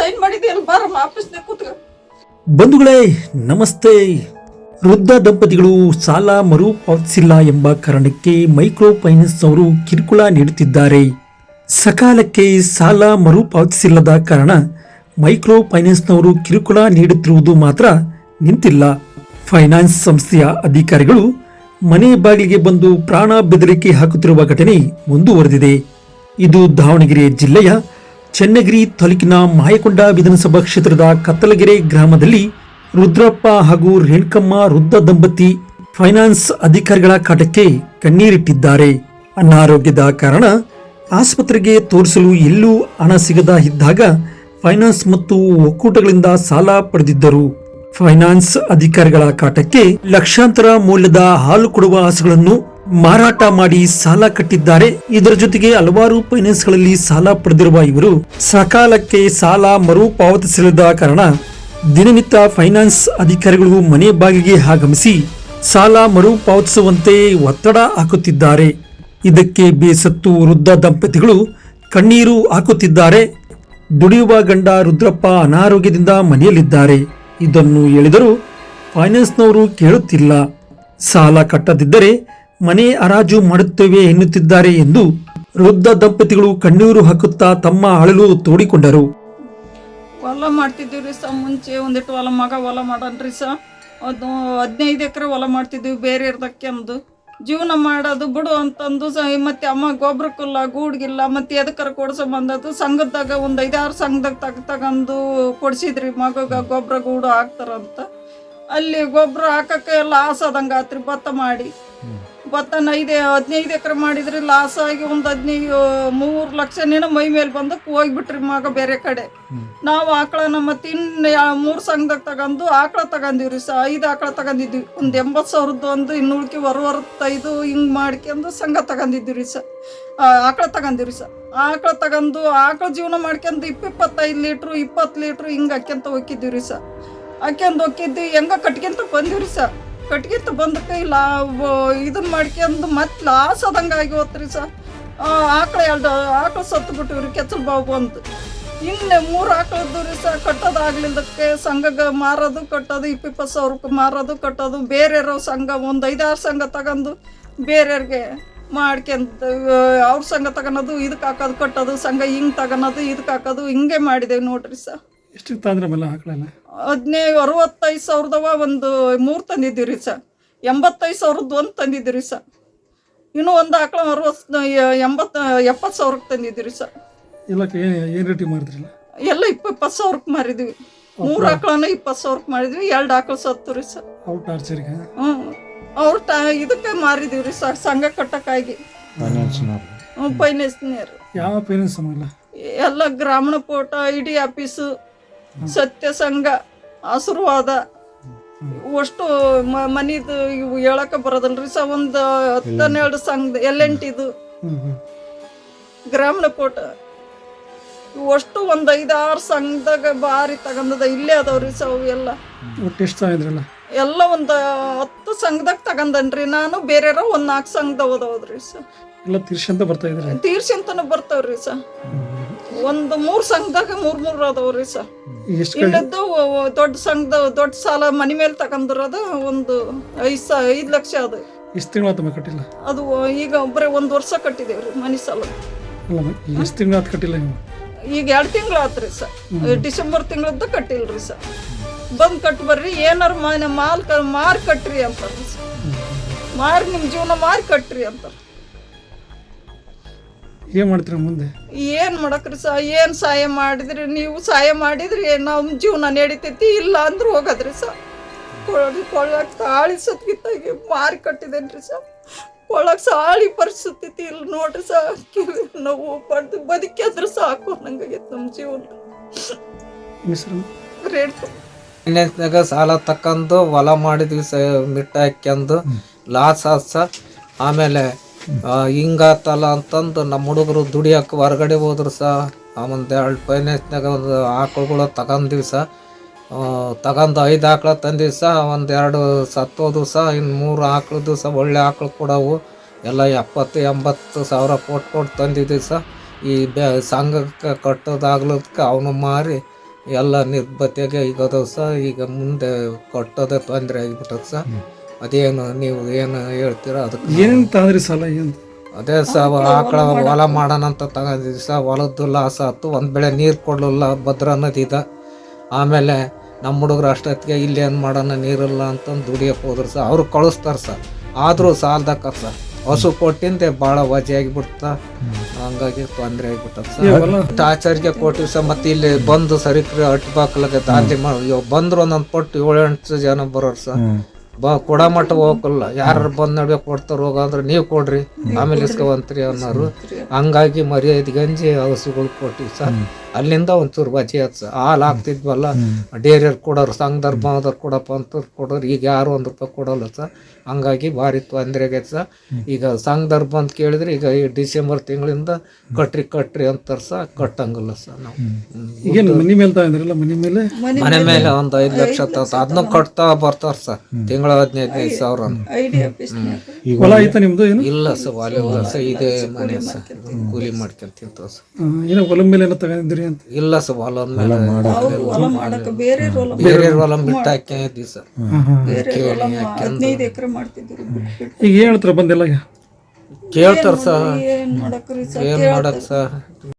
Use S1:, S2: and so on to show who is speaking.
S1: Sign ಮಾಡಿದೆಯಲ್ಲ ಬಾರಮ್ಮ ಆಫೀಸ್ನಾಗ ಕೂತ್ಕ.
S2: ಬಂಧುಗಳೇ ನಮಸ್ತೆ. ವೃದ್ಧ ದಂಪತಿಗಳು ಸಾಲ ಮರುಪಾವತಿಸಿಲ್ಲ ಎಂಬ ಕಾರಣಕ್ಕೆ ಮೈಕ್ರೋ ಫೈನಾನ್ಸ್ ಅವರು ಕಿರುಕುಳ ನೀಡುತ್ತಿದ್ದಾರೆ. ಸಕಾಲಕ್ಕೆ ಸಾಲ ಮರುಪಾವತಿಸಿಲ್ಲದ ಕಾರಣ ಮೈಕ್ರೋ ಫೈನಾನ್ಸ್ನವರು ಕಿರುಕುಳ ನೀಡುತ್ತಿರುವುದು ಮಾತ್ರ ನಿಂತಿಲ್ಲ. ಫೈನಾನ್ಸ್ ಸಂಸ್ಥೆಯ ಅಧಿಕಾರಿಗಳು ಮನೆ ಬಾಗಿಲಿಗೆ ಬಂದು ಪ್ರಾಣ ಬೆದರಿಕೆ ಹಾಕುತ್ತಿರುವ ಘಟನೆ ಮುಂದುವರೆದಿದೆ. ಇದು ದಾವಣಗೆರೆ ಜಿಲ್ಲೆಯ ಚನ್ನಗಿರಿ ತಾಲೂಕಿನ ಮಾಯಕೊಂಡ ವಿಧಾನಸಭಾ ಕ್ಷೇತ್ರದ ಕತ್ತಲಗೆರೆ ಗ್ರಾಮದಲ್ಲಿ ರುದ್ರಪ್ಪ ಹಾಗೂ ರೇಣುಕಮ್ಮ ವೃದ್ಧ ದಂಪತಿ ಫೈನಾನ್ಸ್ ಅಧಿಕಾರಿಗಳ ಕಾಟಕ್ಕೆ ಕಣ್ಣೀರಿಟ್ಟಿದ್ದಾರೆ. ಅನಾರೋಗ್ಯದ ಕಾರಣ ಆಸ್ಪತ್ರೆಗೆ ತೋರಿಸಲು ಎಲ್ಲೂ ಹಣ ಸಿಗದ ಇದ್ದಾಗ ಫೈನಾನ್ಸ್ ಮತ್ತು ಒಕ್ಕೂಟಗಳಿಂದ ಸಾಲ ಪಡೆದಿದ್ದರು. ಫೈನಾನ್ಸ್ ಅಧಿಕಾರಿಗಳ ಕಾಟಕ್ಕೆ ಲಕ್ಷಾಂತರ ಮೌಲ್ಯದ ಹಾಲು ಕೊಡುವ ಹಸುಗಳನ್ನು ಮಾರಾಟ ಮಾಡಿ ಸಾಲ ಕಟ್ಟಿದ್ದಾರೆ. ಇದರ ಜೊತೆಗೆ ಹಲವಾರು ಫೈನಾನ್ಸ್ಗಳಲ್ಲಿ ಸಾಲ ಪಡೆದಿರುವ ಇವರು ಸಕಾಲಕ್ಕೆ ಸಾಲ ಮರುಪಾವತಿಸಲಿದ ಕಾರಣ ದಿನನಿತ್ಯ ಫೈನಾನ್ಸ್ ಅಧಿಕಾರಿಗಳು ಮನೆ ಬಾಗಿಲಿಗೆ ಆಗಮಿಸಿ ಸಾಲ ಮರುಪಾವತಿಸುವಂತೆ ಒತ್ತಡ ಹಾಕುತ್ತಿದ್ದಾರೆ. ಇದಕ್ಕೆ ಬೇಸತ್ತು ವೃದ್ಧ ದಂಪತಿಗಳು ಕಣ್ಣೀರು ಹಾಕುತ್ತಿದ್ದಾರೆ. ದುಡಿಯುವ ಗಂಡ ರುದ್ರಪ್ಪ ಅನಾರೋಗ್ಯದಿಂದ ಮನೆಯಲ್ಲಿದ್ದಾರೆ. ಇದನ್ನು ಹೇಳಿದರೂ ಫೈನಾನ್ಸ್ನವರು ಕೇಳುತ್ತಿಲ್ಲ. ಸಾಲ ಕಟ್ಟದಿದ್ದರೆ ಮನೆ ಹರಾಜು ಮಾಡುತ್ತೇವೆ ಎನ್ನುತ್ತಿದ್ದಾರೆ ಎಂದು ವೃದ್ಧ ದಂಪತಿಗಳು ಕಣ್ಣೀರು ಹಾಕುತ್ತಾ ತಮ್ಮ ಅಳಲು ತೋಡಿಕೊಂಡರು.
S1: ಹೊಲ ಮಾಡ್ತಿದ್ದೀವಿ ಸ, ಮುಂಚೆ ಒಂದಿಟ್ಟು ಹೊಲ ಮಾಡನ್ರಿ ಸ. ಅದು 15 ಎಕರೆ ಹೊಲ ಮಾಡ್ತಿದ್ದೀವಿ ಬೇರೆ ಇರ್ದಕ್ಕೆ ಅಂದು ಜೀವನ ಮಾಡೋದು ಬಿಡು ಅಂತಂದು ಮತ್ತೆ ಅಮ್ಮ ಗೊಬ್ಬರಕ್ಕಿಲ್ಲ ಗೂಡ್ಗಿಲ್ಲ ಮತ್ತೆ ಎದಕ್ಕರ ಕೊಡ್ಸಂಬಂದದು ಸಂಘದಾಗ ಒಂದು 5-6 ಸಂಘದಾಗ ತಗೊಂಡು ಕೊಡ್ಸಿದ್ರಿ ಮಗಗ ಗೊಬ್ಬರ ಗೂಡು ಹಾಕ್ತಾರಂತ. ಅಲ್ಲಿ ಗೊಬ್ಬರ ಹಾಕಕ್ಕೆ ಲಾಸ್ ಆದಂಗೆ ಆತ್ರಿ. ಭತ್ತನ 15 ಎಕರೆ ಮಾಡಿದ್ರಿ ಲಾಸ್ ಆಗಿ ಒಂದು 3 ಲಕ್ಷನೇನೋ ಮೈ ಮೇಲೆ ಬಂದಕ್ಕೆ ಹೋಗ್ಬಿಟ್ರಿ ಮಗ ಬೇರೆ ಕಡೆ. ನಾವು ಆಕಳನ ಮತ್ತೆ ಇನ್ನು 3 ಸಂಘದಾಗ ತಗೊಂಡು ಆಕಳ ತಗೊಂಡಿವ್ರಿ ಸ. 5 ಆಕಳ ತಗೊಂಡಿದ್ವಿ. ಒಂದು 80,000 ಒಂದು ಇನ್ನುಳ್ಕಿ 45 ಹಿಂಗೆ ಮಾಡ್ಕೊಂಡು ಸಂಘ ತಗೊಂಡಿದ್ವಿ ಸ. ಆಕಳ ತಗೊಂಡಿವ್ರಿ ಸ. ಆಕಳ ತಗೊಂಡು ಆಕಳ ಜೀವನ ಮಾಡ್ಕೊಂಡು 25 ಲೀಟ್ರು 20 ಲೀಟ್ರು ಹಿಂಗೆ ಹಾಕ್ಯಂತ ಹೋಗಿದ್ದೀವ್ರಿ ಸ. ಹಾಕ್ಯಂದು ಹೋಗಿದ್ವಿ ಹೆಂಗ ಕಟ್ಕೊಂತ ಬಂದಿವ್ರಿ ಸ. ಕಟ್ಗಿತ್ತು ಬಂದಕ್ಕೆ ಇಲ್ಲ ಇದನ್ನ ಮಾಡ್ಕೊಂಡು ಮತ್ತೆ ಲಾಸ್ ಆದಂಗೆ ಆಗಿ ಹೋತ್ರಿ ಸ. ಆಕಳ 2 ಆಕಳ ಸತ್ತು ಬಿಟ್ಟಿವ್ರಿ ಕೆಚ್ಚಲು ಬಾವು ಬಂತು. ಇನ್ನು 3 ಆಕಳದ್ದು ರೀ ಸ. ಕಟ್ಟೋದಾಗ್ಲಿದ್ದಕ್ಕೆ ಸಂಘಗೆ ಮಾರೋದು ಕಟ್ಟೋದು 20,000 ಮಾರೋದು ಕಟ್ಟೋದು. ಬೇರೆಯವ್ರ ಸಂಘ ಒಂದು 5-6 ಸಂಘ ತಗೊಂಡು ಬೇರೆಯವ್ರಿಗೆ ಮಾಡ್ಕೊಂತ ಅವ್ರ ಸಂಘ ತಗೊಳೋದು ಇದಕ್ಕೆ ಹಾಕೋದು ಕಟ್ಟೋದು ಸಂಘ ಹಿಂಗೆ ತಗೊಳೋದು ಇದಕ್ಕೆ ಹಾಕೋದು ಹಿಂಗೆ ಮಾಡಿದೇವೆ ನೋಡ್ರಿ ಸ.
S2: ಎಷ್ಟು ತಂದ್ರೆ ಮೇಲೆ ಆಕಳಲ್ಲ
S1: 65,000 ಒಂದು 3 ತಂದಿದ್ದೀವಿ ಸ. 85,000 ಒಂದು ತಂದಿದ್ದೀವಿ ಸ. ಇನ್ನೂ ಒಂದು ಆಕಳ 70,000 ತಂದಿದ್ದೀವಿ ಸ.
S2: ಎಲ್ಲ ಏನು ರೇಟಿಗೆ ಮಾಡಿದ್ರಲ್ಲ
S1: ಎಲ್ಲ 20,000 ಮಾರಿದ್ವಿ. 3 ಆಕಳನ 20,000 ಮಾಡಿದ್ವಿ. 2 ಆಕಳ ಸತ್ತು ರೀ ಸ. ಅವ್ರ ಇದಕ್ಕೆ ಮಾರಿದೀವಿ ರೀ ಸ. ಸಂಘ ಕಟ್ಟಕ್ಕಾಗಿ ಫೈನಾನ್ಸ್ನವ್ರು
S2: ಯಾವ ಫೈನಾನ್ಸ್
S1: ಎಲ್ಲ ಗ್ರಾಮೀಣ ಪೋಟ ID ಆಫೀಸು ಸತ್ಯ ಸಂಘ ಆಶೀರ್ವಾದ ಅಷ್ಟು ಮನಿದು ಇವು ಹೇಳಕ್ಕೆ ಬರೋದಲ್ರಿ ಸ. ಒಂದು 10-12 ಸಂಘ LNTದು ಗ್ರಾಮೀಣ ಪೋಟ ಅಷ್ಟು ಒಂದು 5-6 ಸಂಘದಾಗ ಬಾರಿ ತಗೊಂಡದ ಇಲ್ಲೇ ಅದಾವ್ರಿ ಸ. ಅವು ಎಲ್ಲ ಎಲ್ಲ ಒಂದು 10 ಸಂಘದಾಗ ತಗೊಂಡನ್ರಿ ನಾನು. ಬೇರೆಯವ್ರ ಒಂದು 4 ಸಂಘದಾಗ ಓದೋದ್ರಿ ಸ.
S2: ಎಲ್ಲ
S1: ತೀರ್ಸಂತನೂ ಬರ್ತಾವ್ರಿ ಸ. ಒಂದು 3 ಸಂಘದಾಗ 3 ಅದಾವ್ರಿ ಸ. ಇಲ್ಲದ್ದು ದೊಡ್ಡ ಸಂಘದ ದೊಡ್ಡ ಸಾಲ ಮನೆ ಮೇಲೆ ತಗೊಂಡಿರೋದು ಒಂದು 5 ಲಕ್ಷ ಅದು.
S2: ಎಷ್ಟು ತಿಂಗಳು ಕಟ್ಟಿಲ್ಲ
S1: ಅದು ಈಗ ಒಬ್ಬರೇ 1 ವರ್ಷ ಕಟ್ಟಿದೇವ್ರಿ ಮನೆ ಸಾಲ.
S2: ಎಷ್ಟು ತಿಂಗಳು ಕಟ್ಟಿಲ್ಲ ನೀವು?
S1: ಈಗ 2 ತಿಂಗಳು ಆತ್ರಿ ಸ. ಡಿಸೆಂಬರ್ ತಿಂಗಳದ್ದು ಕಟ್ಟಿಲ್ರಿ ಸ. ಬಂದು ಕಟ್ಟಿ ಬರ್ರಿ ಏನಾರು ಮಾರಿ ಕಟ್ರಿ ಅಂತಾರ್ರಿ ಸ. ಮಾರಿ ನಿಮ್ಮ ಜೀವನ ಮಾರಿ ಕಟ್ರಿ ಅಂತಾರೆ.
S2: ಏನು ಮಾಡ್ತೀರ ಮುಂದೆ?
S1: ಏನು ಮಾಡಕ್ರಿ ಸ. ಏನು ಸಹಾಯ ಮಾಡಿದ್ರಿ ನೀವು? ಸಹಾಯ ಮಾಡಿದ್ರಿ ನಮ್ಮ ಜೀವನ ನಡೀತೈತಿ. ಇಲ್ಲ ಅಂದ್ರೆ ಹೋಗೋದ್ರಿ ಸ. ಕೊಳ್ಳಕ್ಕೆ ತಾಳಿ ಸತ್ಗಿತ್ತಾಗಿ ಮಾರಿ ಕಟ್ಟಿದೇನ್ರಿ ಸ. ಕೊಳ್ಳಕ್ಕೆ ಸಾಳಿ ಪರಿಸ್ಥಿತಿ ಇಲ್ಲ ನೋಡ್ರಿ ಸ. ನಾವು ಪಡೆದು ಬದುಕಿದ್ರೆ ಸಾಕು ನಂಗಾಗೈತೆ ನಮ್ಮ ಜೀವನ.
S3: ಫೈನಾನ್ಸ್ನಾಗ ಸಾಲ ತಕ್ಕಂದು ಹೊಲ ಮಾಡಿದ್ವಿ ಸ. ಮಿಟ್ಟ ಹಾಕ್ಯಂದು ಲಾಸ್ ಆಸ. ಆಮೇಲೆ ಹಿಂಗಾತಲ್ಲ ಅಂತಂದು ನಮ್ಮ ಹುಡುಗರು ದುಡಿಯೋಕೆ ಹೊರಗಡೆ ಹೋದ್ರು ಸ. ಒಂದು 2 ಫೈನಾನ್ಸ್ನಾಗ ಒಂದು ಆಕಳುಗಳು ತಗೊಂಡಿವಿ ಸ. ತಗೊಂಡು 5 ಆಕಳ ತಂದಿವಿ ಸ. 1-2 ಸತ್ತೋದು ಸ. ಇನ್ನು 3 ಆಕಳದ್ದು ಸ. ಒಳ್ಳೆ ಆಕಳು ಕೊಡವು ಎಲ್ಲ 70-80 ಸಾವಿರ ಕೊಟ್ಟು ತಂದಿದ್ದೀವಿ ಸ. ಈ ಸಂಘಕ್ಕೆ ಕಟ್ಟೋದಾಗ್ಲದಕ್ಕೆ ಅವನು ಮಾರಿ ಎಲ್ಲ ನಿರ್ಬತ್ತಿಯಾಗಿ ಈಗ ಅದಾವ ಸಹ. ಈಗ ಮುಂದೆ ಕೊಟ್ಟೋದೇ ತೊಂದರೆ ಆಗಿಬಿಟ್ಟದ ಸಹ. ಅದೇನು ನೀವು ಏನು ಹೇಳ್ತೀರ ಅದಕ್ಕೆ
S2: ಏನೇನು ತಂದ್ರಿ ಸಾಲ ಏನು?
S3: ಅದೇ ಸಹ ಆಕಳ ಹೊಲ ಮಾಡೋಣ ಅಂತ ತಗೊಂಡಿದ್ವಿ ಸಹ. ಹೊಲದ್ದು ಲಾಸ್ ಆಯ್ತು. ಒಂದು ಬೆಳೆ ನೀರು ಕೊಡಲಿಲ್ಲ ಭದ್ರಾ ನದಿದ. ಆಮೇಲೆ ನಮ್ಮ ಹುಡುಗರು ಅಷ್ಟೊತ್ತಿಗೆ ಇಲ್ಲಿ ಏನು ಮಾಡೋಣ ನೀರಿಲ್ಲ ಅಂತಂದು ದುಡಿಯಕ್ಕೆ ಹೋದ್ರು ಸಹ. ಅವ್ರು ಕಳಿಸ್ತಾರೆ ಸಹ, ಆದರೂ ಸಾಲದಕ್ಕ ಸಹ. ಹಸು ಕೊಟ್ಟಿಂದೆ ಭಾಳ ವಜೆ ಆಗಿಬಿಡ್ತಾ, ಹಂಗಾಗಿ ತೊಂದರೆ ಆಗಿಬಿಟ್ಟದ ಸರ್. ಆಚಾರ್ಯ ಕೊಟ್ಟಿವಿ ಸರ್. ಮತ್ತೆ ಇಲ್ಲಿ ಬಂದು ಸರಿಕ್ರಿ ಅಟ್ಬಾಕ್ಲಾಗ ದಾಂಧಿ ಮಾಡಿ ಬಂದ್ರು ಒಂದೊಂದು ಪಟ್ಟು 7-8 ಜನ ಬರೋರು ಸರ್. ಕೊಡ ಮಟ್ಟ ಹೋಗಲ್ಲ. ಯಾರು ಬಂದು ನಡುವೆ ಕೊಡ್ತಾರೆ ಹೋಗಂದ್ರೆ ನೀವು ಕೊಡ್ರಿ ಆಮೇಲೆ ಇಸ್ಕೊಂತ್ರಿ ಅನ್ನೋರು. ಹಂಗಾಗಿ ಮರ್ಯಾದೆ ಗಂಜಿ ಹಸುಗಳು ಕೊಟ್ಟಿವಿ ಸರ್. ಅಲ್ಲಿಂದ ಒಂಚೂರು ವಜೆ ಆಯ್ತು ಸರ್. ಹಾಲು ಹಾಕ್ತಿದ್ವಲ್ಲ, ಡೇರಿಯರ್ ಕೊಡೋರು, ಸಂಘದವ್ರು ಬಂದವ್ರು ಕೊಡಪ್ಪ ಅಂತ ಕೊಡೋರು. ಈಗ ಯಾರು 1 ರೂಪಾಯಿ ಕೊಡೋಲ್ಲ ಸರ್. ಹಂಗಾಗಿ ಭಾರಿ ತೊಂದರೆ ಆಗೈತೆ ಸರ್. ಈಗ ಸಂಘದವ್ರು ಬಂದು ಕೇಳಿದ್ರೆ ಈಗ ಈ ಡಿಸೆಂಬರ್ ತಿಂಗಳಿಂದ ಕಟ್ರಿ ಅಂತಾರೆ ಸರ್. ಕಟ್ಟಂಗಿಲ್ಲ ಸರ್ ನಾವು.
S2: ಈಗೇನು ಮನೆ ಮೇಲೆ ತಗೊಂಡ್ರಲ್ಲ, ಮನೆ ಮೇಲೆ
S3: ಮನೆ ಮೇಲೆ ಒಂದು 5 ಲಕ್ಷ ಅದನ್ನ ಕಟ್ತಾ ಬರ್ತಾರೆ ಸರ್. ತಿಂಗಳ 15,000 ಸಾವಿರ.
S2: ಹೊಲ ಐತಾ ನಿಮ್ದು? ಏನು
S3: ಇಲ್ಲ ಸರ್, ಹೊಲ ಇಲ್ಲ ಸರ್. ಇದೇ ಮನೆ ಸರ್. ಕೂಲಿ ಮಾಡ್ಕೊಂತ ತಿಂತೇವೆ ಸರ್.
S2: ಏನೋ ಹೊಲದ ಮೇಲೆ ಏನೋ ತಗೊಂಡಿದ್ರಿ ಅಂತ?
S3: ಇಲ್ಲ ಸರ್, ಹೊಲದ ಮೇಲೆ
S1: ಹೊಲ ಮಾಡಕ್ಕೆ ಬೇರೆ ಹೊಲ
S3: ಬೇರೆ ಹೊಲ ಬಿಟ್ಟು ಹಾಕಿದ್ವಿ ಸರ್.
S1: 15 ಎಕರೆ ಮಾಡ್ತಿದ್ರು.
S2: ಈಗ ಏನು ಹೇಳ್ತಾರೆ ಬಂದೆಲ್ಲ?
S3: ಕೇಳ್ತಾರ ಸರ್,
S1: ಏನ್ ಮಾಡಕ್ರಿ ಸರ್?
S3: ಏನ್ ಮಾಡಕ್ ಸರ್.